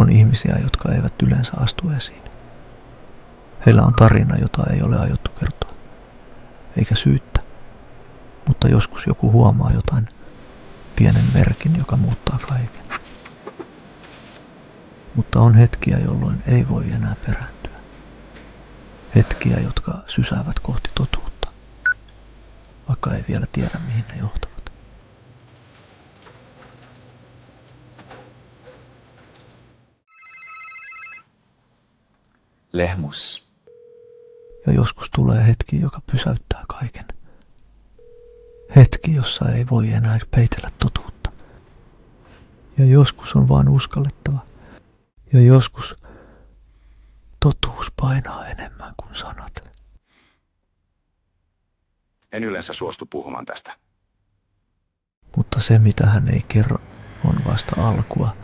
On ihmisiä, jotka eivät yleensä astu esiin. Heillä on tarina, jota ei ole aiottu kertoa, eikä syyttä. Mutta joskus joku huomaa jotain, pienen merkin, joka muuttaa kaiken. Mutta on hetkiä, jolloin ei voi enää perääntyä. Hetkiä, jotka sysäävät kohti totuutta, vaikka ei vielä tiedä, mihin ne johtavat. Lehmus. Ja joskus tulee hetki, joka pysäyttää kaiken. Hetki, jossa ei voi enää peitellä totuutta. Ja joskus on vain uskallettava. Ja joskus totuus painaa enemmän kuin sanat. En yleensä suostu puhumaan tästä. Mutta se, mitä hän ei kerro, on vasta alkua.